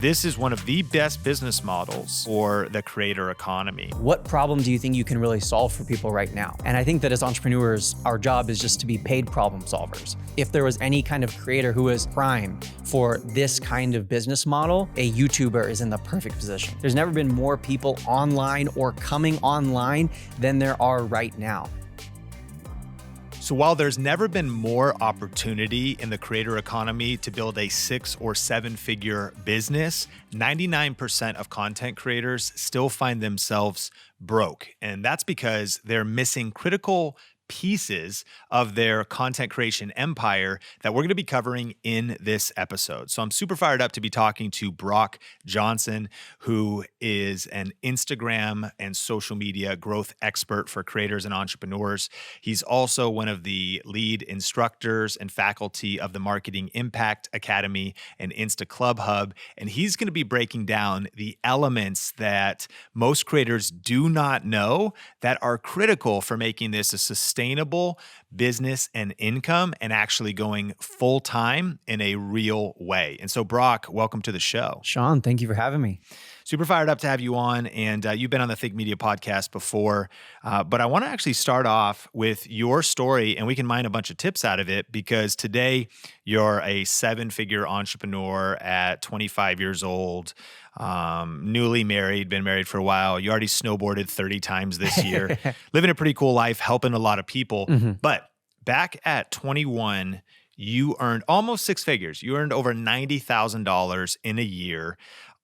This is one of the best business models for the creator economy. What problem do you think you can really solve for people right now? And I think that as entrepreneurs, our job is just to be paid problem solvers. If there was any kind of creator who is prime for this kind of business model, a YouTuber is in the perfect position. There's never been more people online or coming online than there are right now. So while there's never been more opportunity in the creator economy to build a 6 or 7 figure business, 99% of content creators still find themselves broke. And that's because they're missing critical pieces of their content creation empire that we're going to be covering in this episode. So I'm super fired up to be talking to Brock Johnson, who is an Instagram and social media growth expert for creators and entrepreneurs. He's also one of the lead instructors and faculty of the Marketing Impact Academy and Insta Club Hub. And he's going to be breaking down the elements that most creators do not know that are critical for making this a sustainable business and income and actually going full time in a real way. And so, Brock, welcome to the show. Sean, thank you for having me. Super fired up to have you on. And you've been on the Think Media podcast before. But I want to actually start off with your story, and we can mine a bunch of tips out of it, because today you're a 7-figure entrepreneur at 25 years old. Newly married, been married for a while. You already snowboarded 30 times this year, living a pretty cool life, helping a lot of people. But back at 21, you earned almost 6 figures. You earned over $90,000 in a year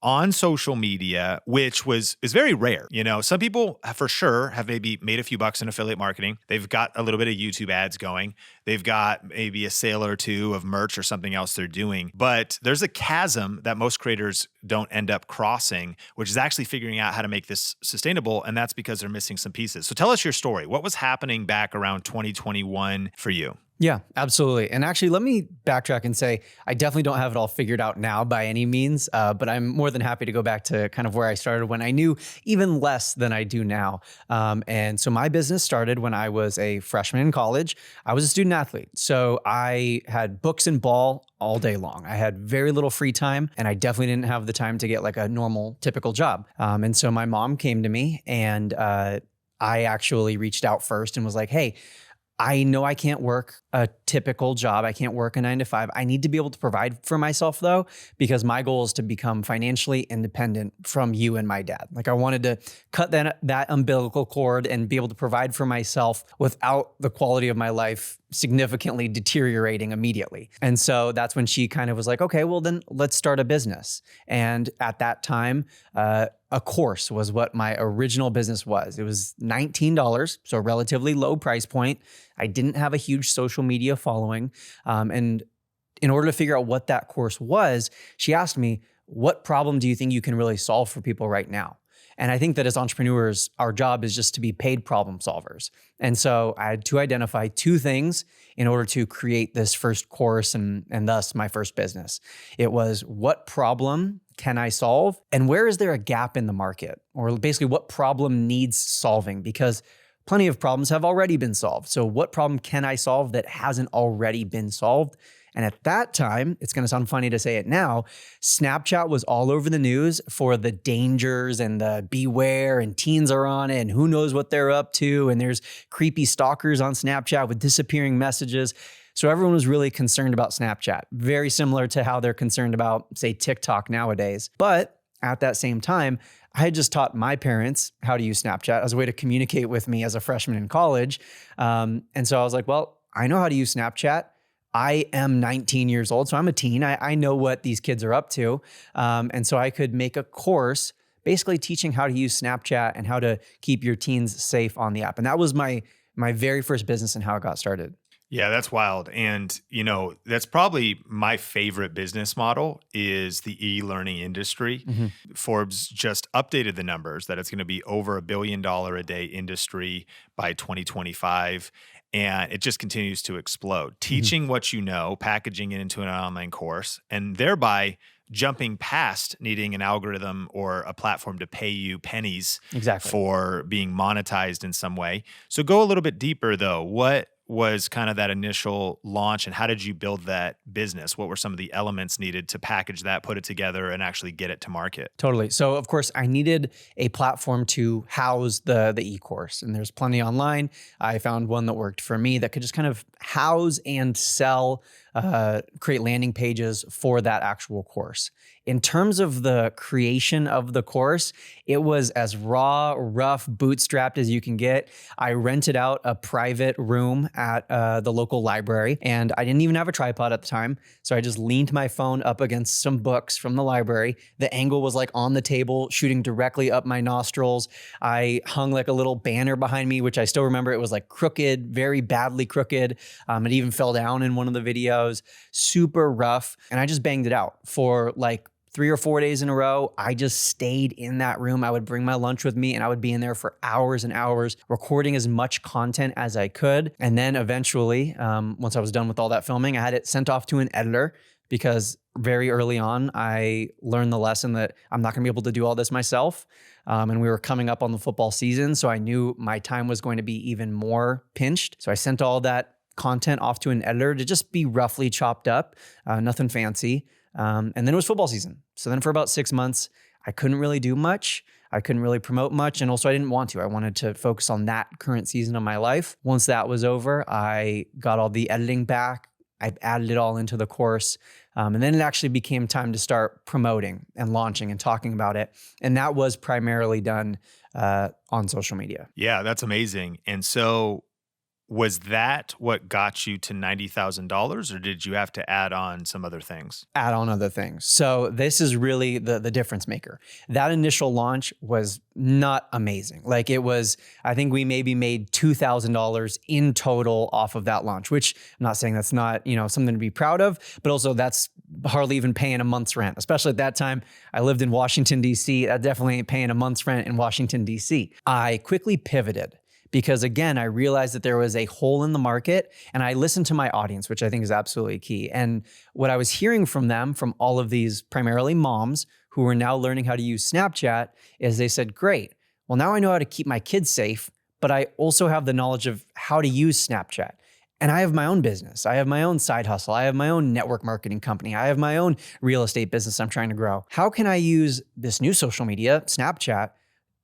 on social media, which is very rare. You know, some people for sure have maybe made a few bucks in affiliate marketing. They've got a little bit of YouTube ads going. They've got maybe a sale or two of merch or something else they're doing. But there's a chasm that most creators don't end up crossing, which is actually figuring out how to make this sustainable. And that's because they're missing some pieces. So tell us your story. What was happening back around 2021 for you? Yeah, absolutely. And actually, let me backtrack and say, I definitely don't have it all figured out now by any means, but I'm more than happy to go back to kind of where I started when I knew even less than I do now. And so my business started when I was a freshman in college. I was a student athlete. So I had books and ball all day long. I had very little free time, and I definitely didn't have the time to get like a normal, typical job. And so my mom came to me, and I actually reached out first and was like, hey, I know I can't work a typical job. I can't work a 9-to-5. I need to be able to provide for myself though, because my goal is to become financially independent from you and my dad. Like I wanted to cut that umbilical cord and be able to provide for myself without the quality of my life significantly deteriorating immediately. And so that's when she kind of was like, okay, well then let's start a business. And at that time, a course was what my original business was. It was $19, so a relatively low price point. I didn't have a huge social media following. And in order to figure out what that course was, she asked me, what problem do you think you can really solve for people right now? And I think that as entrepreneurs, our job is just to be paid problem solvers. And so I had to identify 2 things in order to create this first course and thus my first business. It was, what problem can I solve? And where is there a gap in the market? Or basically, what problem needs solving? Because plenty of problems have already been solved. So what problem can I solve that hasn't already been solved? And at that time, it's going to sound funny to say it now, Snapchat was all over the news for the dangers and the beware, and teens are on it and who knows what they're up to. And there's creepy stalkers on Snapchat with disappearing messages. So everyone was really concerned about Snapchat, very similar to how they're concerned about, say, TikTok nowadays. But at that same time, I had just taught my parents how to use Snapchat as a way to communicate with me as a freshman in college. And so I was like, well, I know how to use Snapchat. I am 19 years old, so I'm a teen. I know what these kids are up to. And so I could make a course basically teaching how to use Snapchat and how to keep your teens safe on the app. And that was my very first business and how it got started. Yeah, that's wild. And, you know, that's probably my favorite business model is the e-learning industry. Forbes just updated the numbers that it's going to be over $1 billion a day industry by 2025. And it just continues to explode. Teaching what you know, packaging it into an online course, and thereby jumping past needing an algorithm or a platform to pay you pennies for being monetized in some way. So go a little bit deeper though. was kind of that initial launch, and how did you build that business? What were some of the elements needed to package that, put it together, and actually get it to market? Totally. So of course I needed a platform to house the e-course, and there's plenty online. I found one that worked for me that could just kind of house and sell, create landing pages for that actual course. In terms of the creation of the course, it was as raw, rough, bootstrapped as you can get. I rented out a private room at the local library, and I didn't even have a tripod at the time. So I just leaned my phone up against some books from the library. The angle was like on the table, shooting directly up my nostrils. I hung like a little banner behind me, which I still remember. It was like crooked, very badly crooked. It even fell down in one of the videos, super rough. And I just banged it out for like 3 or 4 days in a row. I just stayed in that room. I would bring my lunch with me and I would be in there for hours and hours, recording as much content as I could. And then eventually, once I was done with all that filming, I had it sent off to an editor, because very early on, I learned the lesson that I'm not gonna be able to do all this myself. And we were coming up on the football season, so I knew my time was going to be even more pinched. So I sent all that content off to an editor to just be roughly chopped up, nothing fancy. And then it was football season. So then for about 6 months, I couldn't really do much. I couldn't really promote much. And also I didn't want to. I wanted to focus on that current season of my life. Once that was over, I got all the editing back. I added it all into the course. And then it actually became time to start promoting and launching and talking about it. And that was primarily done on social media. Yeah, that's amazing. And so was that what got you to $90,000, or did you have to add on some other things? Add on other things. So this is really the difference maker. That initial launch was not amazing. Like it was, I think we maybe made $2,000 in total off of that launch, which I'm not saying that's not, something to be proud of, but also that's hardly even paying a month's rent. Especially at that time, I lived in Washington, D.C. That definitely ain't paying a month's rent in Washington, D.C. I quickly pivoted, because again, I realized that there was a hole in the market, and I listened to my audience, which I think is absolutely key. And what I was hearing from them, from all of these primarily moms who were now learning how to use Snapchat, is they said, great, well, now I know how to keep my kids safe, but I also have the knowledge of how to use Snapchat. And I have my own business. I have my own side hustle. I have my own network marketing company. I have my own real estate business I'm trying to grow. How can I use this new social media, Snapchat,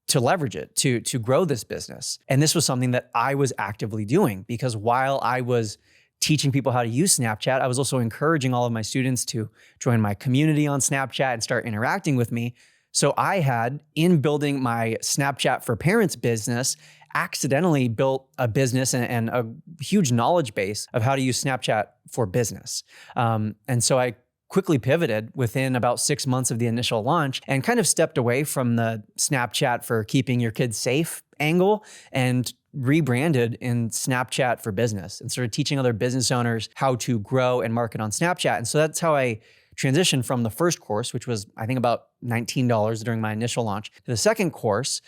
to leverage it, to grow this business? And this was something that I was actively doing, because while I was teaching people how to use Snapchat, I was also encouraging all of my students to join my community on Snapchat and start interacting with me. So I had, in building my Snapchat for Parents business, accidentally built a business and a huge knowledge base of how to use Snapchat for business. And so I quickly pivoted within about 6 months of the initial launch and kind of stepped away from the Snapchat for keeping your kids safe angle and rebranded in Snapchat for Business and started teaching other business owners how to grow and market on Snapchat. And so that's how I transitioned from the first course, which was, I think, about $19 during my initial launch, to the second course,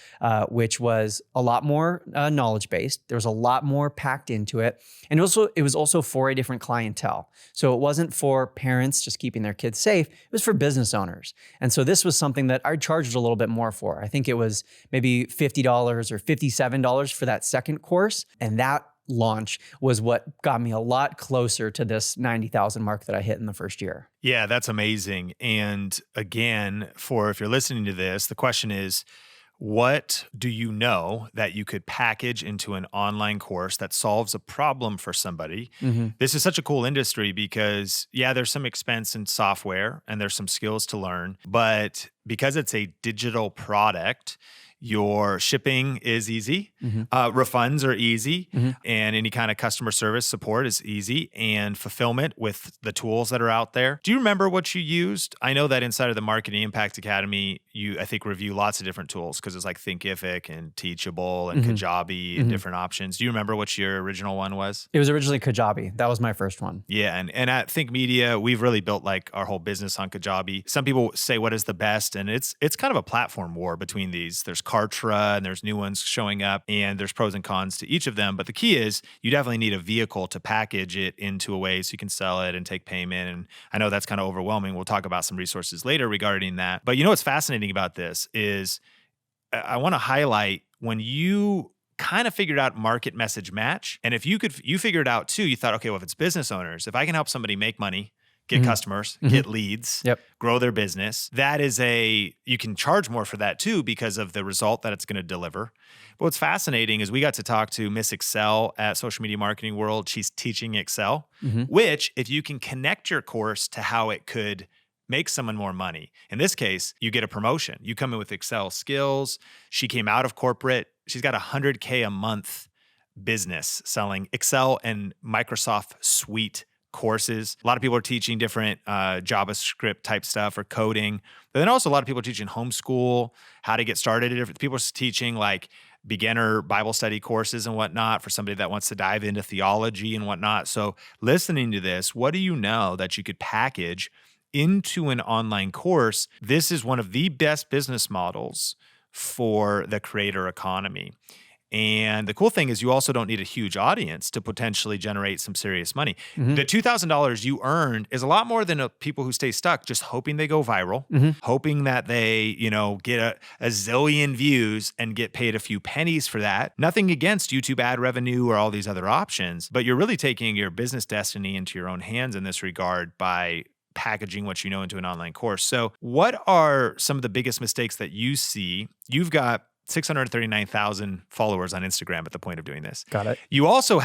which was a lot more knowledge-based. There was a lot more packed into it. And it was also for a different clientele. So it wasn't for parents just keeping their kids safe. It was for business owners. And so this was something that I charged a little bit more for. I think it was maybe $50 or $57 for that second course. And that launch was what got me a lot closer to this 90,000 mark that I hit in the first year. Yeah, that's amazing. And again, if you're listening to this, the question is, what do you know that you could package into an online course that solves a problem for somebody? Mm-hmm. This is such a cool industry because, yeah, there's some expense in software and there's some skills to learn, but because it's a digital product, your shipping is easy, Mm-hmm. Refunds are easy, Mm-hmm. and any kind of customer service support is easy, and fulfillment with the tools that are out there. Do you remember what you used? I know that inside of the Marketing Impact Academy, you, I think, review lots of different tools because it's like Thinkific and Teachable and Mm-hmm. Kajabi and different options. Do you remember what your original one was? It was originally Kajabi. That was my first one. Yeah, and at Think Media, we've really built like our whole business on Kajabi. Some people say what is the best, and it's kind of a platform war between these. There's Kartra and there's new ones showing up, and there's pros and cons to each of them. But the key is you definitely need a vehicle to package it into a way so you can sell it and take payment. And I know that's kind of overwhelming. We'll talk about some resources later regarding that. But what's fascinating about this is I want to highlight when you kind of figured out market message match. And if you figured out too, you thought, okay, well, if it's business owners, if I can help somebody make money, get customers, get leads, grow their business, you can charge more for that too because of the result that it's going to deliver. But what's fascinating is we got to talk to Miss Excel at Social Media Marketing World. She's teaching Excel, which if you can connect your course to how it could make someone more money. In this case, you get a promotion. You come in with Excel skills. She came out of corporate. She's got $100K a month business selling Excel and Microsoft Suite courses. A lot of people are teaching different JavaScript type stuff or coding. But then also a lot of people are teaching homeschool, how to get started. People are teaching like beginner Bible study courses and whatnot for somebody that wants to dive into theology and whatnot. So listening to this, what do you know that you could package into an online course? This is one of the best business models for the creator economy. And the cool thing is you also don't need a huge audience to potentially generate some serious money. The $2,000 you earned is a lot more than people who stay stuck just hoping they go viral, hoping that they, get a zillion views and get paid a few pennies for that. Nothing against YouTube ad revenue or all these other options, but you're really taking your business destiny into your own hands in this regard by packaging what you know into an online course. So what are some of the biggest mistakes that you see? You've got 639,000 followers on Instagram at the point of doing this. Got it. You also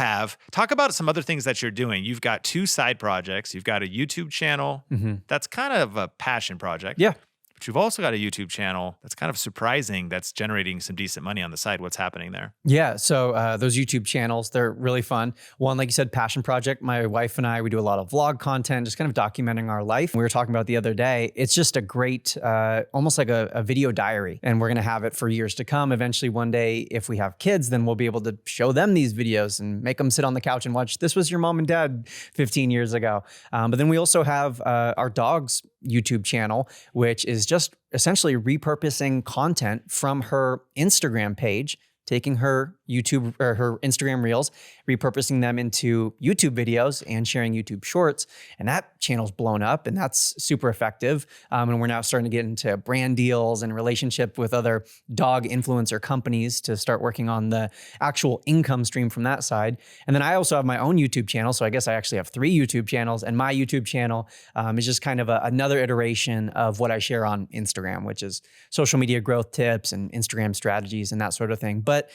talk about some other things that you're doing. You've got 2 side projects. You've got a YouTube channel. That's kind of a passion project. Yeah. But you've also got a YouTube channel that's kind of surprising, that's generating some decent money on the side. What's happening there? Yeah. So those YouTube channels, they're really fun. One, like you said, passion project. My wife and I, we do a lot of vlog content, just kind of documenting our life. We were talking about it the other day. It's just a great, almost like a video diary. And we're going to have it for years to come. Eventually, one day, if we have kids, then we'll be able to show them these videos and make them sit on the couch and watch, this was your mom and dad 15 years ago. But then we also have our dog's YouTube channel, which is just essentially repurposing content from her Instagram page, taking her YouTube or her Instagram reels, repurposing them into YouTube videos and sharing YouTube shorts. And that channel's blown up and that's super effective. And we're now starting to get into brand deals and relationship with other dog influencer companies to start working on the actual income stream from that side. And then I also have my own YouTube channel. So I guess I actually have 3 YouTube channels, and my YouTube channel is just kind of another iteration of what I share on Instagram, which is social media growth tips and Instagram strategies and that sort of thing. But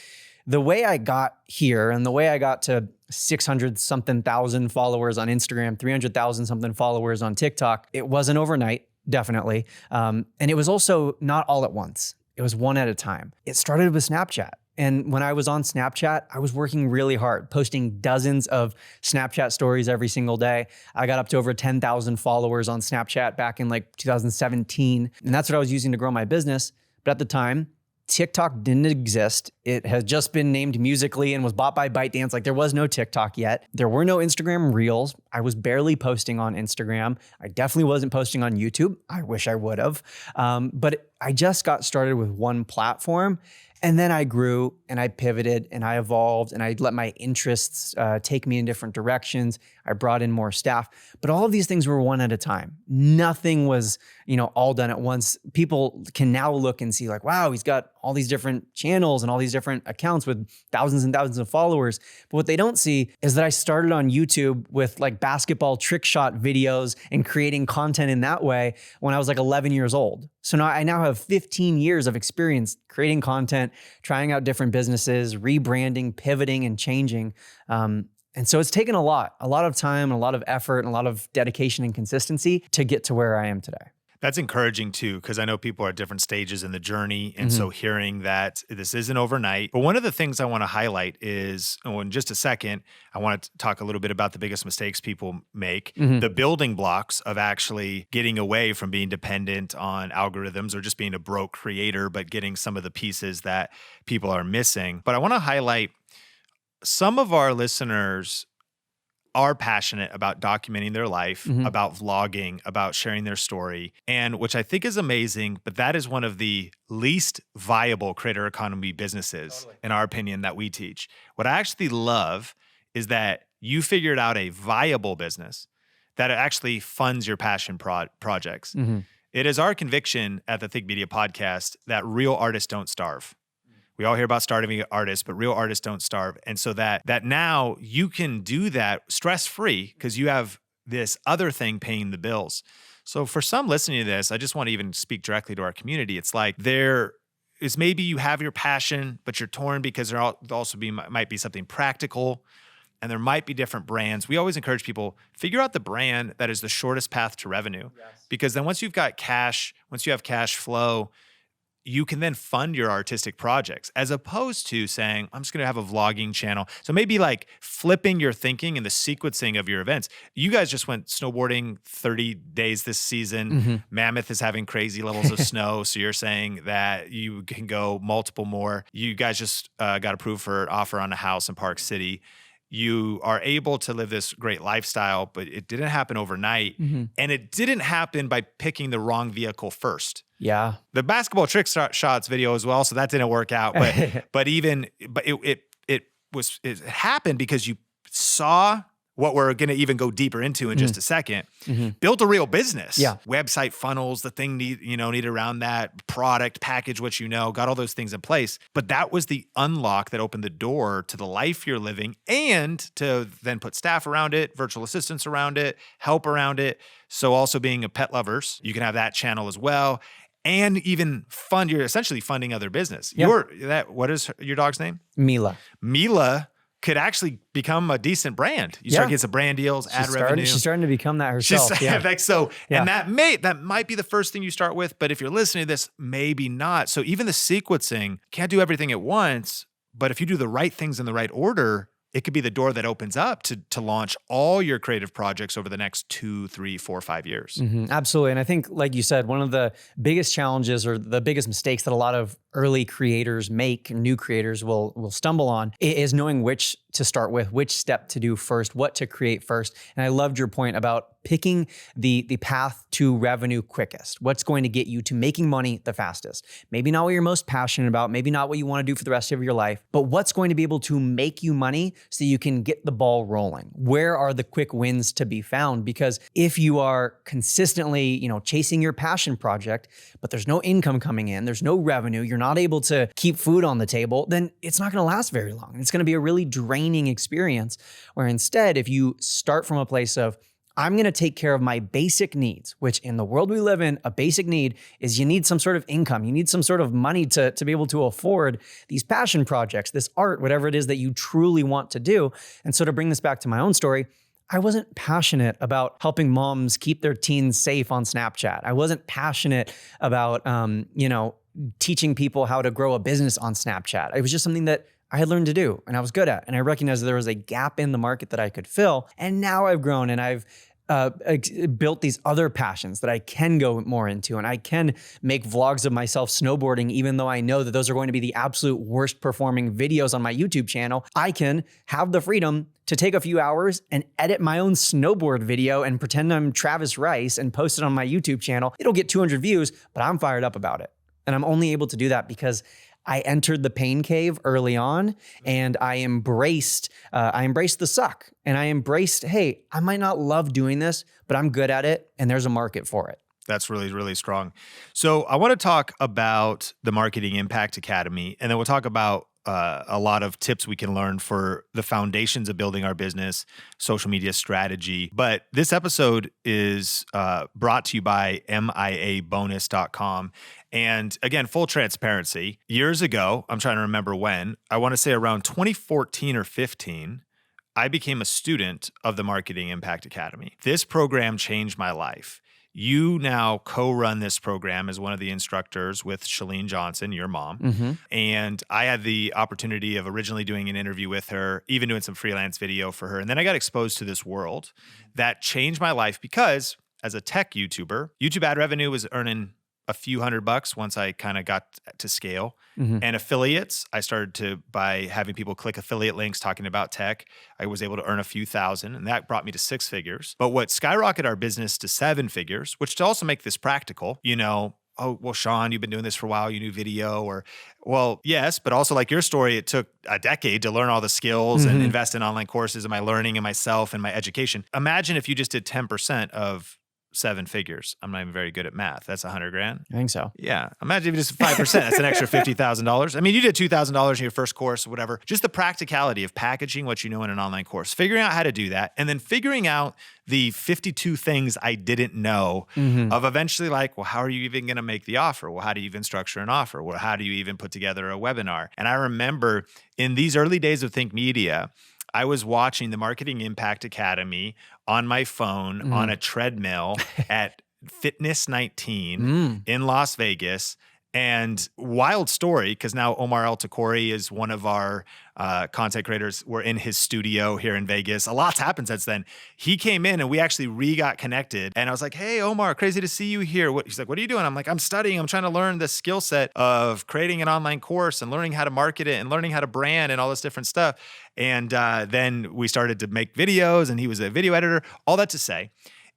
the way I got here and the way I got to 600 something thousand followers on Instagram, 300,000 something followers on TikTok, it wasn't overnight, definitely. And it was also not all at once. It was one at a time. It started with Snapchat. And when I was on Snapchat, I was working really hard, posting dozens of Snapchat stories every single day. I got up to over 10,000 followers on Snapchat back in like 2017. And that's what I was using to grow my business. But at the time, TikTok didn't exist. It has just been named Musical.ly and was bought by ByteDance. Like there was no TikTok yet. There were no Instagram Reels. I was barely posting on Instagram. I definitely wasn't posting on YouTube. I wish I would have. But I just got started with one platform. And then I grew and I pivoted and I evolved and I let my interests take me in different directions. I brought in more staff, but all of these things were one at a time. Nothing was, all done at once. People can now look and see like, wow, he's got all these different channels and all these different accounts with thousands and thousands of followers. But what they don't see is that I started on YouTube with like basketball trick shot videos and creating content in that way when I was like 11 years old. So now I have 15 years of experience creating content, trying out different businesses, rebranding, pivoting, and changing. And so it's taken a lot of time, and a lot of effort, and a lot of dedication and consistency to get to where I am today. That's encouraging too, because I know people are at different stages in the journey. And so hearing that this isn't overnight. But one of the things I want to highlight is, in just a second, I want to talk a little bit about the biggest mistakes people make, the building blocks of actually getting away from being dependent on algorithms or just being a broke creator, but getting some of the pieces that people are missing. But I want to highlight some of our listeners are passionate about documenting their life, about vlogging, about sharing their story, and which I think is amazing, but that is one of the least viable creator economy businesses, in our opinion, that we teach. What I actually love is that you figured out a viable business that actually funds your passion projects. It is our conviction at the Think Media podcast that real artists don't starve. We all hear about starving artists, but real artists don't starve. And so that now you can do that stress-free because you have this other thing paying the bills. So for some listening to this, I just want to even speak directly to our community. It's like there is maybe you have your passion, but you're torn because there also might be something practical, and there might be different brands. We always encourage people, figure out the brand that is the shortest path to revenue. Yes. Because then once you have cash flow, you can then fund your artistic projects as opposed to saying, I'm just going to have a vlogging channel. So maybe like flipping your thinking and the sequencing of your events. You guys just went snowboarding 30 days this season. Mm-hmm. Mammoth is having crazy levels of snow. So you're saying that you can go multiple more. You guys just got approved for an offer on a house in Park City. You are able to live this great lifestyle, but it didn't happen overnight. Mm-hmm. And it didn't happen by picking the wrong vehicle first. Yeah. The basketball trick shots video as well, so that didn't work out. But it happened because you saw what we're going to even go deeper into in just a second. Mm-hmm. Built a real business. Yeah. Website funnels, the thing needed around that, product, package, what got all those things in place. But that was the unlock that opened the door to the life you're living and to then put staff around it, virtual assistants around it, help around it. So also being a pet lovers, you can have that channel as well. And even you're essentially funding other business. Yeah. What is your dog's name? Mila. Mila could actually become a decent brand. You start getting some brand deals, ad revenue. She's starting to become that herself. And that might be the first thing you start with, but if you're listening to this, maybe not. So even the sequencing, can't do everything at once, but if you do the right things in the right order, it could be the door that opens up to launch all your creative projects over the next 2, 3, 4, 5 years. Mm-hmm, absolutely. And I think, like you said, one of the biggest challenges or the biggest mistakes that a lot of early creators make, new creators will stumble on, is knowing which to start with, which step to do first, what to create first. And I loved your point about picking the path to revenue quickest. What's going to get you to making money the fastest? Maybe not what you're most passionate about, maybe not what you want to do for the rest of your life, but what's going to be able to make you money so you can get the ball rolling? Where are the quick wins to be found? Because if you are consistently, chasing your passion project, but there's no income coming in, there's no revenue, you're not able to keep food on the table, then it's not going to last very long. It's going to be a really draining experience. Where instead, if you start from a place of, I'm going to take care of my basic needs, which in the world we live in, a basic need is you need some sort of income. You need some sort of money to be able to afford these passion projects, this art, whatever it is that you truly want to do. And so to bring this back to my own story, I wasn't passionate about helping moms keep their teens safe on Snapchat. I wasn't passionate about, teaching people how to grow a business on Snapchat. It was just something that I had learned to do and I was good at. And I recognized that there was a gap in the market that I could fill. And now I've grown and I've built these other passions that I can go more into. And I can make vlogs of myself snowboarding, even though I know that those are going to be the absolute worst performing videos on my YouTube channel. I can have the freedom to take a few hours and edit my own snowboard video and pretend I'm Travis Rice and post it on my YouTube channel. It'll get 200 views, but I'm fired up about it. And I'm only able to do that because I entered the pain cave early on and I embraced the suck and I embraced, hey, I might not love doing this, but I'm good at it and there's a market for it. That's really, really strong. So I want to talk about the Marketing Impact Academy, and then we'll talk about a lot of tips we can learn for the foundations of building our business, social media strategy. But this episode is brought to you by miabonus.com. And again, full transparency, years ago, I'm trying to remember when, I want to say around 2014 or 15, I became a student of the Marketing Impact Academy. This program changed my life. You now co-run this program as one of the instructors with Shalene Johnson, your mom. Mm-hmm. And I had the opportunity of originally doing an interview with her, even doing some freelance video for her. And then I got exposed to this world that changed my life because as a tech YouTuber, YouTube ad revenue was earning a few $100 once I kind of got to scale. Mm-hmm. And affiliates, I started to, by having people click affiliate links talking about tech, I was able to earn a few thousand, and that brought me to 6 figures. But what skyrocketed our business to 7 figures, which to also make this practical, oh, well, Sean, you've been doing this for a while, you do video, or, well, yes, but also like your story, it took a decade to learn all the skills and invest in online courses and my learning and myself and my education. Imagine if you just did 10% of seven figures. I'm not even very good at math. That's 100 grand. I think so. Yeah. Imagine if just 5%, that's an extra $50,000. I mean, you did $2,000 in your first course, whatever. Just the practicality of packaging what you know in an online course, figuring out how to do that, and then figuring out the 52 things I didn't know of eventually like, well, how are you even going to make the offer? Well, how do you even structure an offer? Well, how do you even put together a webinar? And I remember in these early days of Think Media, I was watching the Marketing Impact Academy on my phone on a treadmill at Fitness 19 in Las Vegas. And wild story, because now Omar El Takori is one of our content creators. We're in his studio here in Vegas. A lot's happened since then. He came in and we actually got connected. And I was like, hey, Omar, crazy to see you here. He's like, what are you doing? I'm like, I'm studying. I'm trying to learn the skill set of creating an online course and learning how to market it and learning how to brand and all this different stuff. And then we started to make videos and he was a video editor. All that to say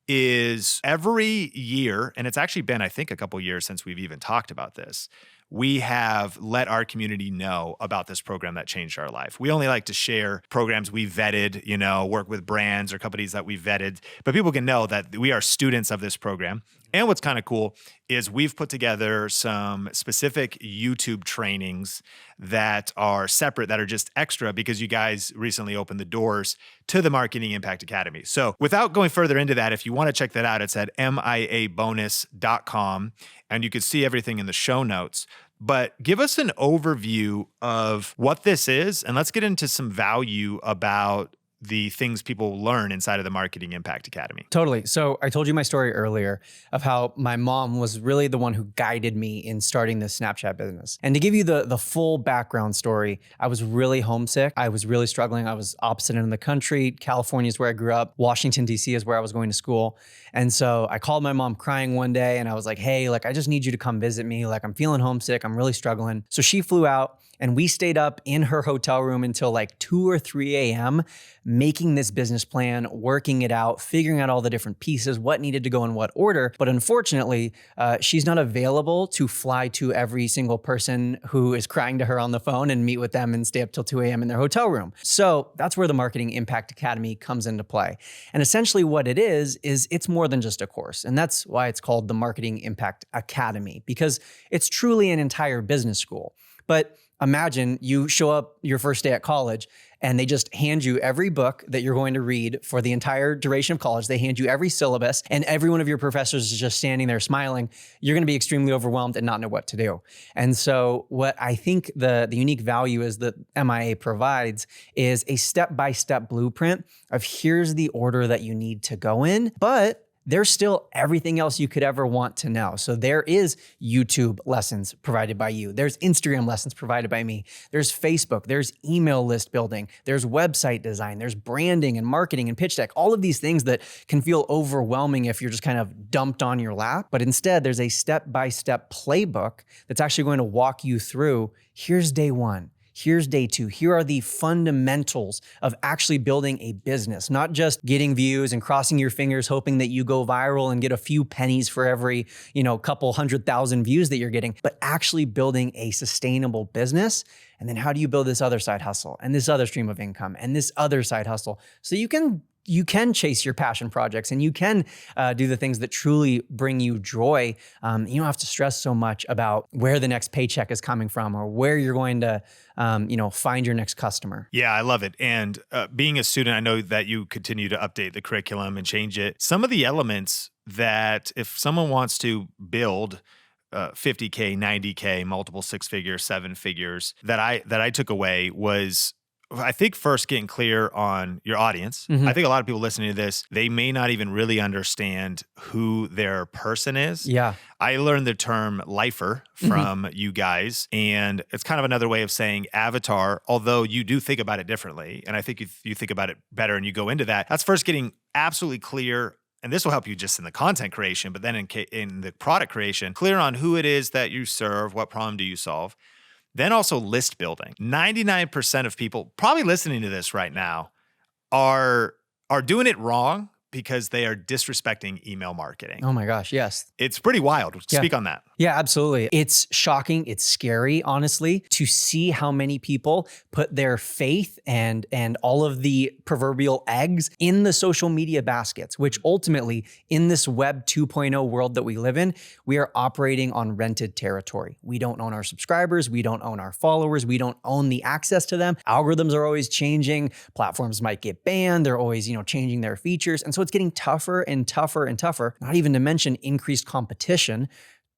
is every year, and it's actually been, I think, a couple years since we've even talked about this, we have let our community know about this program that changed our life. We only like to share programs we vetted, work with brands or companies that we vetted, but people can know that we are students of this program. And what's kind of cool is we've put together some specific YouTube trainings that are separate, that are just extra because you guys recently opened the doors to the Marketing Impact Academy. So without going further into that, if you want to check that out, it's at miabonus.com and you can see everything in the show notes. But give us an overview of what this is, and let's get into some value about the things people learn inside of the Marketing Impact Academy. Totally. So I told you my story earlier of how my mom was really the one who guided me in starting this Snapchat business. And to give you the full background story, I was really homesick. I was really struggling. I was opposite end of the country. California is where I grew up. Washington, D.C. is where I was going to school. And so I called my mom crying one day and I was like, hey, I just need you to come visit me. I'm feeling homesick. I'm really struggling. So she flew out and we stayed up in her hotel room until 2 or 3 a.m. making this business plan, working it out, figuring out all the different pieces, what needed to go in what order. But unfortunately, she's not available to fly to every single person who is crying to her on the phone and meet with them and stay up till 2 a.m. in their hotel room. So that's where the Marketing Impact Academy comes into play. And essentially what it is it's more than just a course. And that's why it's called the Marketing Impact Academy, because it's truly an entire business school. But imagine you show up your first day at college and they just hand you every book that you're going to read for the entire duration of college. They hand you every syllabus and every one of your professors is just standing there smiling. You're going to be extremely overwhelmed and not know what to do. And so what I think the unique value is that MIA provides is a step-by-step blueprint of here's the order that you need to go in, but there's still everything else you could ever want to know. So there is YouTube lessons provided by you. There's Instagram lessons provided by me. There's Facebook, there's email list building, there's website design, there's branding and marketing and pitch deck, all of these things that can feel overwhelming if you're just kind of dumped on your lap. But instead, there's a step-by-step playbook that's actually going to walk you through, here's day one. Here's day two. Here are the fundamentals of actually building a business, not just getting views and crossing your fingers, hoping that you go viral and get a few pennies for every, couple 100,000 views that you're getting, but actually building a sustainable business. And then how do you build this other side hustle and this other stream of income and this other side hustle so you can chase your passion projects and you can do the things that truly bring you joy. You don't have to stress so much about where the next paycheck is coming from or where you're going to, find your next customer. Yeah, I love it. And being a student, I know that you continue to update the curriculum and change it. Some of the elements that if someone wants to build 50K, 90K, multiple 6 figures, 7 figures, that I took away was, I think, first getting clear on your audience. I think a lot of people listening to this, they may not even really understand who their person is. Yeah. I learned the term lifer from you guys, and it's kind of another way of saying avatar, although you do think about it differently. And I think you think about it better and you go into that. That's first getting absolutely clear. And this will help you just in the content creation, but then in the product creation, clear on who it is that you serve, what problem do you solve. Then also list building. 99% of people probably listening to this right now are doing it wrong, because they are disrespecting email marketing. Oh my gosh, yes. It's pretty wild. Speak on that. Yeah, absolutely. It's shocking. It's scary, honestly, to see how many people put their faith and all of the proverbial eggs in the social media baskets, which ultimately in this Web 2.0 world that we live in, we are operating on rented territory. We don't own our subscribers. We don't own our followers. We don't own the access to them. Algorithms are always changing. Platforms might get banned. They're always, changing their features. And so it's getting tougher and tougher and tougher, not even to mention increased competition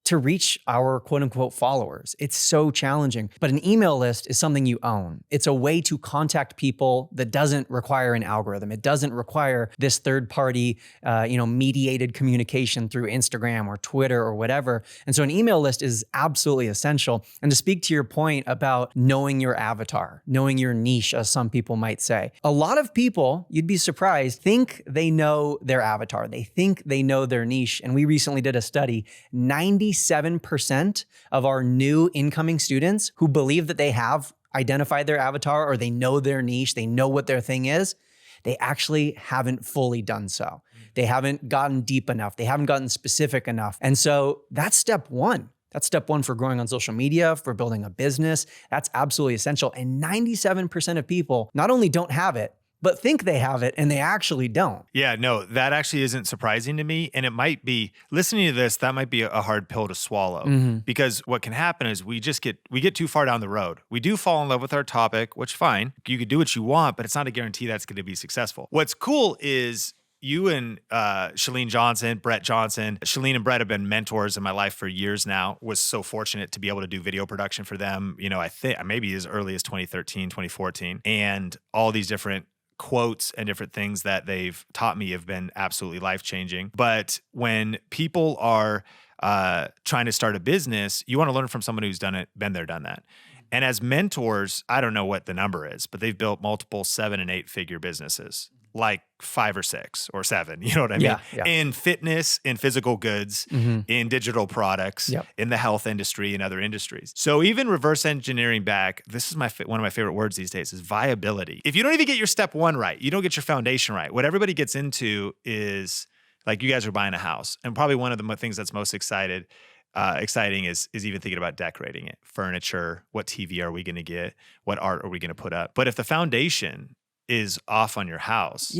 to reach our quote unquote followers. It's so challenging. But an email list is something you own. It's a way to contact people that doesn't require an algorithm. It doesn't require this third party, mediated communication through Instagram or Twitter or whatever. And so an email list is absolutely essential. And to speak to your point about knowing your avatar, knowing your niche, as some people might say, a lot of people, you'd be surprised, think they know their avatar. They think they know their niche. And we recently did a study, 97% of our new incoming students who believe that they have identified their avatar or they know their niche, they know what their thing is, they actually haven't fully done so. They haven't gotten deep enough. They haven't gotten specific enough. And so that's step one. That's step one for growing on social media, for building a business. That's absolutely essential. And 97% of people not only don't have it, but think they have it and they actually don't. Yeah, no, that actually isn't surprising to me. And it might be, listening to this, that might be a hard pill to swallow because what can happen is we get too far down the road. We do fall in love with our topic, which fine, you could do what you want, but it's not a guarantee that's going to be successful. What's cool is you and Shalene Johnson, Brett Johnson, Shalene and Brett have been mentors in my life for years now. Was so fortunate to be able to do video production for them. I think maybe as early as 2013, 2014, and all these different quotes and different things that they've taught me have been absolutely life-changing. But when people are trying to start a business, you want to learn from someone who's done it, been there, done that. And as mentors, I don't know what the number is, but they've built multiple 7- and 8-figure businesses, like 5 or 6 or 7, you know what I mean? Yeah. In fitness, in physical goods, in digital products, in the health industry and other industries. So even reverse engineering back, this is one of my favorite words these days, is viability. If you don't even get your step one right, you don't get your foundation right, what everybody gets into is, like, you guys are buying a house. And probably one of the things that's most exciting is even thinking about decorating it, furniture, what TV are we going to get, what art are we going to put up. But if the foundation is off on your house,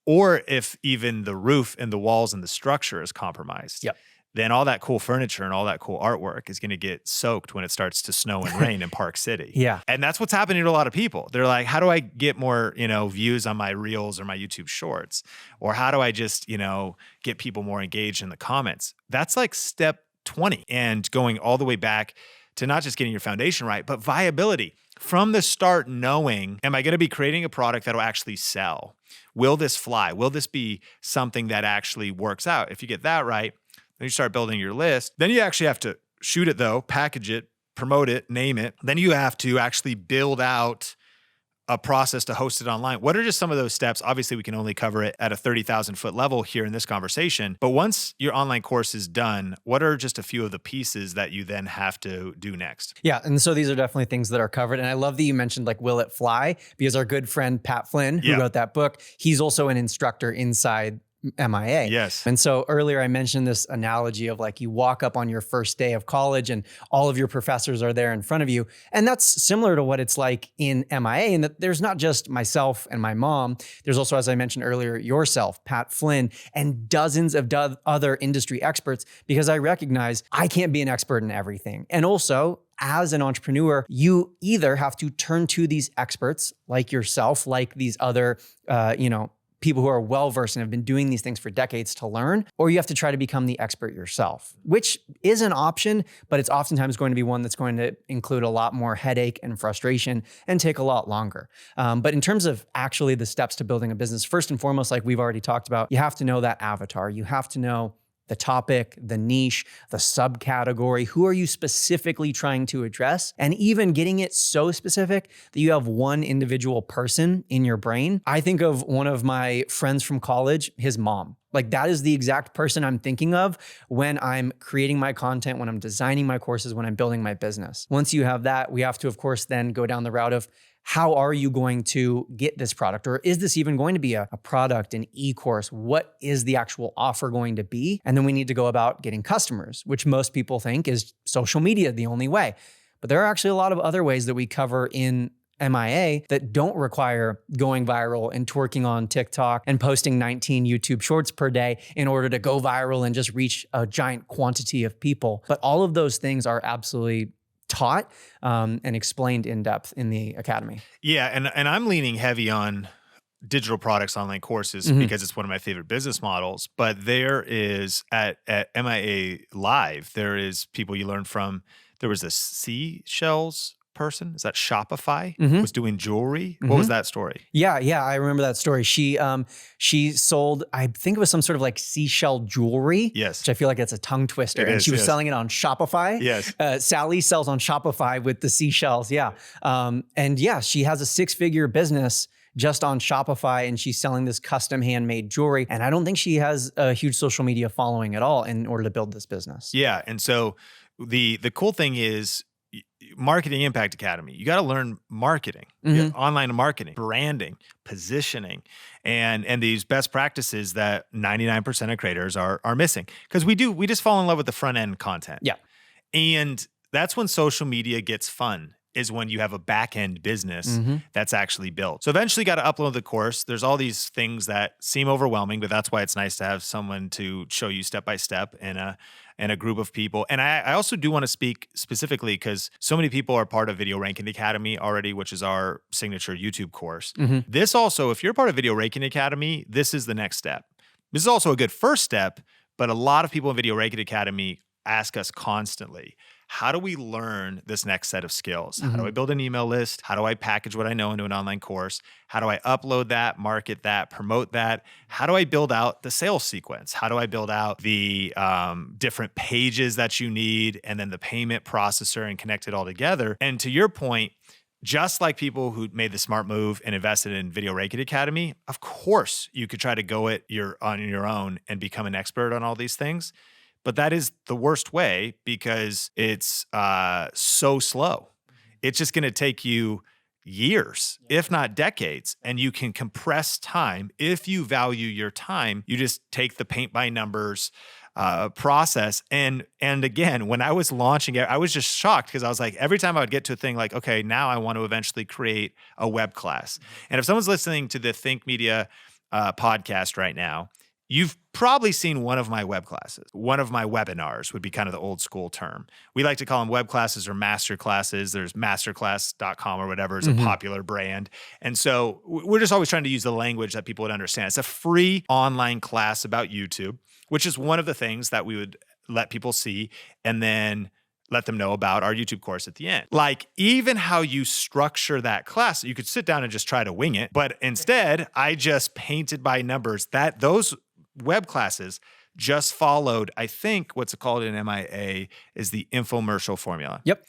or if even the roof and the walls and the structure is compromised, then all that cool furniture and all that cool artwork is going to get soaked when it starts to snow and rain in Park City. And that's what's happening to a lot of people. They're like, how do I get more, views on my reels or my YouTube shorts? Or how do I just, get people more engaged in the comments? That's like step 20, and going all the way back to not just getting your foundation right, but viability. From the start, knowing, am I going to be creating a product that will actually sell? Will this fly? Will this be something that actually works out? If you get that right, then you start building your list. Then you actually have to shoot it though, package it, promote it, name it. Then you have to actually build out a process to host it online. What are just some of those steps? Obviously, we can only cover it at a 30,000 foot level here in this conversation. But once your online course is done, what are just a few of the pieces that you then have to do next? Yeah. And so these are definitely things that are covered. And I love that you mentioned, like, will it fly? Because our good friend, Pat Flynn, who wrote that book, he's also an instructor inside MIA. Yes. And so earlier I mentioned this analogy of, like, you walk up on your first day of college and all of your professors are there in front of you. And that's similar to what it's like in MIA, in that there's not just myself and my mom. There's also, as I mentioned earlier, yourself, Pat Flynn, and dozens of other industry experts, because I recognize I can't be an expert in everything. And also, as an entrepreneur, you either have to turn to these experts like yourself, like these other, people who are well-versed and have been doing these things for decades to learn, or you have to try to become the expert yourself, which is an option, but it's oftentimes going to be one that's going to include a lot more headache and frustration and take a lot longer. But in terms of actually the steps to building a business, first and foremost, like we've already talked about, you have to know that avatar. You have to know the topic, the niche, the subcategory. Who are you specifically trying to address? And even getting it so specific that you have one individual person in your brain. I think of one of my friends from college, his mom. Like, that is the exact person I'm thinking of when I'm creating my content, when I'm designing my courses, when I'm building my business. Once you have that, we have to, of course, then go down the route of, how are you going to get this product? Or is this even going to be a product, an e-course? What is the actual offer going to be? And then we need to go about getting customers, which most people think is social media the only way. But there are actually a lot of other ways that we cover in MIA that don't require going viral and twerking on TikTok and posting 19 YouTube shorts per day in order to go viral and just reach a giant quantity of people. But all of those things are absolutely taught and explained in depth in the academy. Yeah, and I'm leaning heavy on digital products, online courses, because it's one of my favorite business models. But there is at MIA Live, there is people you learn from. There was a seashells person. Is that Shopify? Was doing jewelry. What was that story? Yeah, I remember that story. She sold, I think it was some sort of like seashell jewelry. Yes. Which I feel like it's a tongue twister. And she was selling it on Shopify. Yes. Sally sells on Shopify with the seashells. Yeah. And yeah, she has a 6-figure business just on Shopify, and she's selling this custom handmade jewelry. And I don't think she has a huge social media following at all in order to build this business. Yeah. And so the cool thing is, Marketing Impact Academy, you got to learn marketing, online marketing, branding, positioning, and these best practices that 99% of creators are missing. Because we just fall in love with the front end content. Yeah. And that's when social media gets fun, is when you have a back end business that's actually built. So eventually got to upload the course. There's all these things that seem overwhelming, but that's why it's nice to have someone to show you step by step and a group of people. And I also do want to speak specifically because so many people are part of Video Ranking Academy already, which is our signature YouTube course. This also, if you're part of Video Ranking Academy, this is the next step. This is also a good first step, but a lot of people in Video Ranking Academy ask us constantly, how do we learn this next set of skills? How do I build an email list? How do I package what I know into an online course? How do I upload that, market that, promote that? How do I build out the sales sequence? How do I build out the different pages that you need and then the payment processor and connect it all together? And to your point, just like people who made the smart move and invested in Video Ranking Academy, of course you could try to go it on your own and become an expert on all these things. But that is the worst way because it's so slow. It's just going to take you years, if not decades, and you can compress time. If you value your time, you just take the paint by numbers process. And again, when I was launching it, I was just shocked because I was like, every time I would get to a thing like, okay, now I want to eventually create a web class. And if someone's listening to the Think Media podcast right now, you've probably seen one of my web classes. One of my webinars would be kind of the old school term. We like to call them web classes or master classes. There's masterclass.com or whatever is a popular brand. And so we're just always trying to use the language that people would understand. It's a free online class about YouTube, which is one of the things that we would let people see and then let them know about our YouTube course at the end. Like even how you structure that class, you could sit down and just try to wing it. But instead, I just painted by numbers that those web classes just followed, I think what's called in MIA is the infomercial formula. Yep.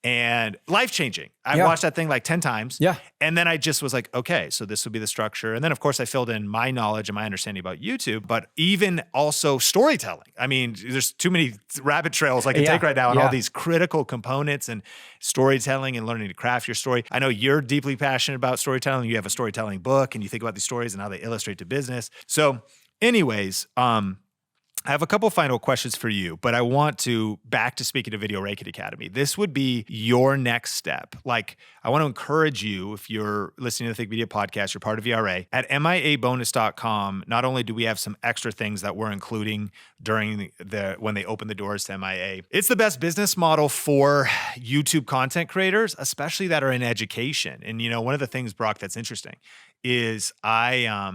And life-changing. I watched that thing like 10 times. Yeah. And then I just was like, okay, so this would be the structure. And then of course I filled in my knowledge and my understanding about YouTube, but even also storytelling. I mean, there's too many rabbit trails I can take right now on all these critical components and storytelling and learning to craft your story. I know you're deeply passionate about storytelling. You have a storytelling book and you think about these stories and how they illustrate to business. So anyways, I have a couple final questions for you, but I want to back to speaking to Video Ranking Academy. This would be your next step. Like, I want to encourage you, if you're listening to the Think Media podcast, you're part of VRA, at miabonus.com, not only do we have some extra things that we're including during when they open the doors to MIA, it's the best business model for YouTube content creators, especially that are in education. And, you know, one of the things, Brock, that's interesting is I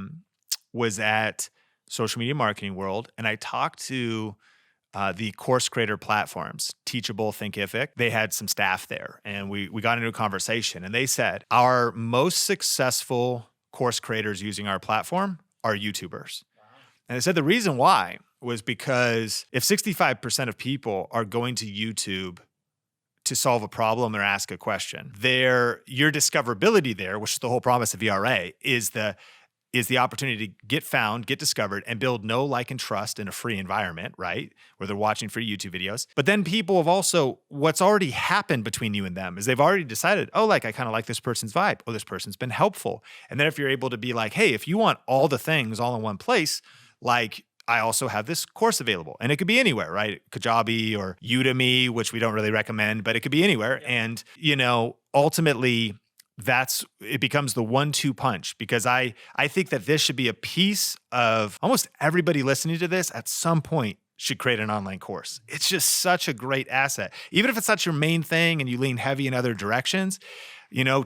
was at Social Media Marketing World, and I talked to the course creator platforms, Teachable, Thinkific. They had some staff there, and we got into a conversation, and they said, our most successful course creators using our platform are YouTubers. Wow. And they said the reason why was because if 65% of people are going to YouTube to solve a problem or ask a question, your discoverability there, which is the whole promise of VRA, is is the opportunity to get found, get discovered, and build know, like, and trust in a free environment, right? Where they're watching free YouTube videos. But then people have also, what's already happened between you and them is they've already decided, oh, like, I kind of like this person's vibe. Oh, this person's been helpful. And then if you're able to be like, hey, if you want all the things all in one place, like, I also have this course available, and it could be anywhere, right? Kajabi or Udemy, which we don't really recommend, but it could be anywhere. And, ultimately, it becomes the 1-2 punch, because I think that this should be a piece of almost everybody listening to this at some point should create an online course. It's just such a great asset. Even if it's not your main thing and you lean heavy in other directions,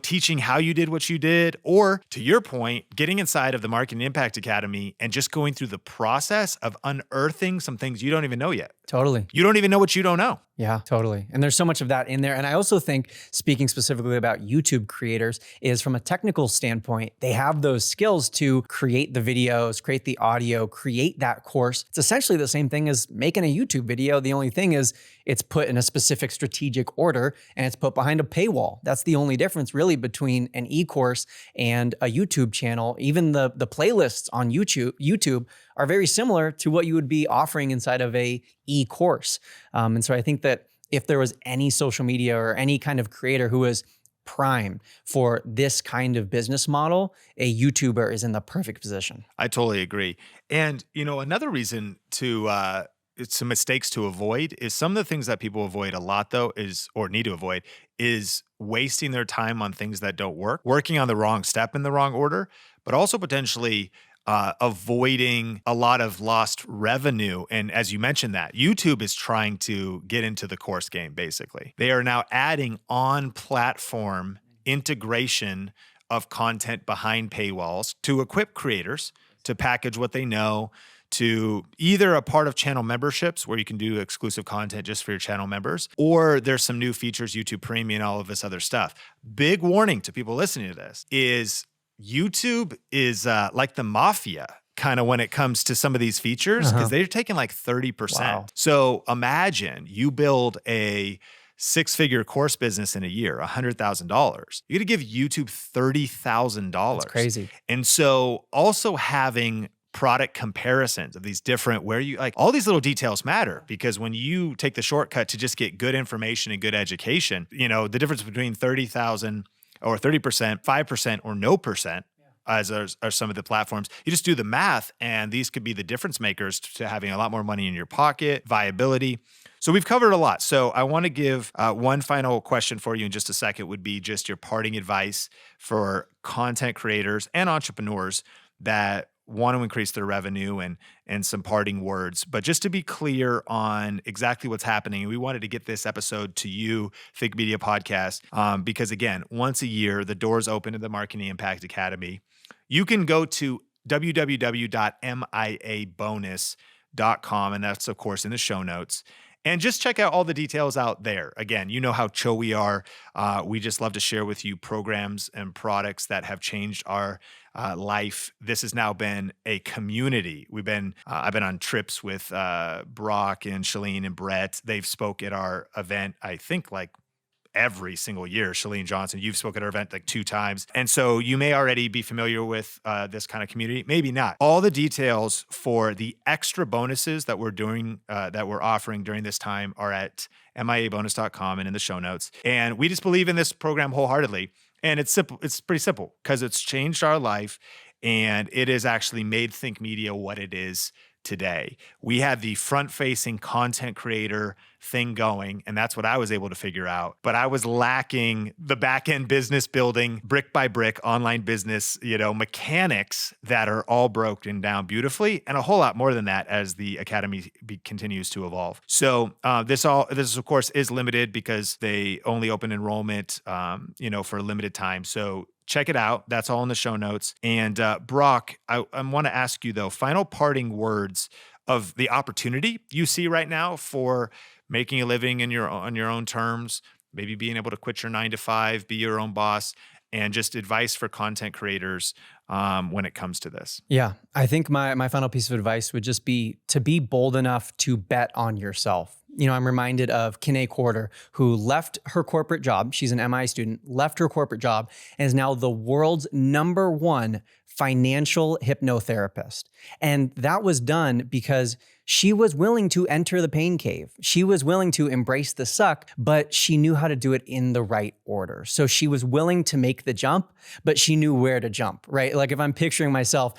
teaching how you did what you did, or to your point, getting inside of the Marketing Impact Academy and just going through the process of unearthing some things you don't even know yet. Totally. You don't even know what you don't know. Yeah, totally. And there's so much of that in there. And I also think, speaking specifically about YouTube creators, is from a technical standpoint, they have those skills to create the videos, create the audio, create that course. It's essentially the same thing as making a YouTube video. The only thing is it's put in a specific strategic order and it's put behind a paywall. That's the only difference really between an e-course and a YouTube channel. Even the playlists on YouTube are very similar to what you would be offering inside of a e-course. And so I think that if there was any social media or any kind of creator who was prime for this kind of business model, a YouTuber is in the perfect position. I totally agree. And, another reason to, it's some mistakes to avoid is some of the things that people avoid a lot though or need to avoid is wasting their time on things that don't work, working on the wrong step in the wrong order, but also potentially avoiding a lot of lost revenue. And as you mentioned that, YouTube is trying to get into the course game, basically. They are now adding on-platform integration of content behind paywalls to equip creators to package what they know, to either a part of channel memberships where you can do exclusive content just for your channel members, or there's some new features, YouTube Premium, all of this other stuff. Big warning to people listening to this is YouTube is like the mafia kind of when it comes to some of these features, because they're taking like 30%. Wow. So imagine you build a 6-figure course business in a year, $100,000. You're going to give YouTube $30,000. That's crazy. And so also having product comparisons of these different, where you like all these little details matter, because when you take the shortcut to just get good information and good education, the difference between 30,000 or 30%, 5%, or no percent, as are some of the platforms. You just do the math, and these could be the difference makers to having a lot more money in your pocket, viability. So we've covered a lot. So I want to give one final question for you in just a second, would be just your parting advice for content creators and entrepreneurs that want to increase their revenue, and some parting words. But just to be clear on exactly what's happening, we wanted to get this episode to you, Think Media Podcast, because again, once a year, the doors open to the Marketing Impact Academy. You can go to www.miabonus.com, and that's, of course, in the show notes. And just check out all the details out there. Again, you know how chill we are. We just love to share with you programs and products that have changed our life. This has now been a community. I've been on trips with Brock and Shalene and Brett. They've spoke at our event, I think like every single year. Shalene Johnson, you've spoken at our event like 2 times. And so you may already be familiar with this kind of community, maybe not. All the details for the extra bonuses that we're doing, that we're offering during this time are at miabonus.com and in the show notes. And we just believe in this program wholeheartedly. And it's simple. It's pretty simple because it's changed our life, and it has actually made Think Media what it is today. We had the front-facing content creator thing going, and that's what I was able to figure out. But I was lacking the back-end business building, brick by brick, online business, mechanics that are all broken down beautifully, and a whole lot more than that as the academy continues to evolve. So this of course is limited because they only open enrollment, for a limited time. So check it out. That's all in the show notes. And Brock, I want to ask you though, final parting words of the opportunity you see right now for making a living on your own terms, maybe being able to quit your 9-to-5, be your own boss, and just advice for content creators when it comes to this. Yeah, I think my final piece of advice would just be to be bold enough to bet on yourself. I'm reminded of Kine Corder, who left her corporate job. She's an MI student, left her corporate job, and is now the world's #1 financial hypnotherapist. And that was done because she was willing to enter the pain cave. She was willing to embrace the suck, but she knew how to do it in the right order. So she was willing to make the jump, but she knew where to jump, right? Like if I'm picturing myself,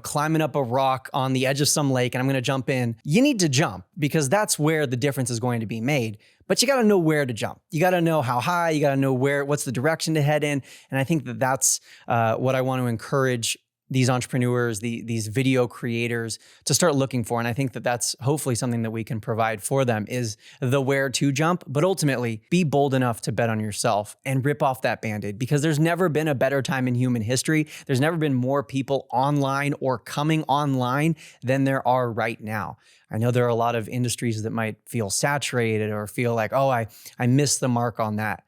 climbing up a rock on the edge of some lake and I'm going to jump in, you need to jump because that's where the difference is going to be made. But you got to know where to jump. You got to know how high, you got to know what's the direction to head in. And I think that that's what I want to encourage these entrepreneurs, these video creators to start looking for. And I think that that's hopefully something that we can provide for them is the where to jump, but ultimately be bold enough to bet on yourself and rip off that Band-Aid because there's never been a better time in human history. There's never been more people online or coming online than there are right now. I know there are a lot of industries that might feel saturated or feel like, oh, I missed the mark on that.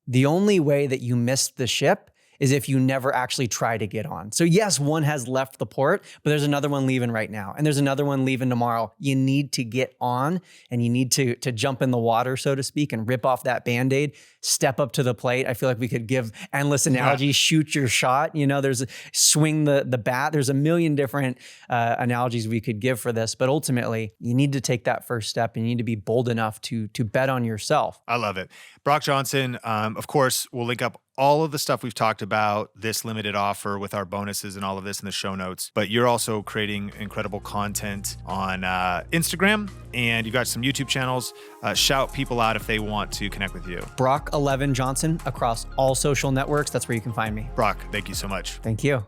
The only way that you missed the ship is if you never actually try to get on. So yes, one has left the port, but there's another one leaving right now. And there's another one leaving tomorrow. You need to get on and you need to jump in the water, so to speak, and rip off that Band-Aid, step up to the plate. I feel like we could give endless analogies, shoot your shot. There's swing the bat. There's a million different analogies we could give for this, but ultimately you need to take that first step and you need to be bold enough to bet on yourself. I love it. Brock Johnson, of course, we'll link up all of the stuff we've talked about, this limited offer with our bonuses and all of this in the show notes. But you're also creating incredible content on Instagram, and you've got some YouTube channels. Shout people out if they want to connect with you. Brock 11 Johnson across all social networks. That's where you can find me. Brock, thank you so much. Thank you.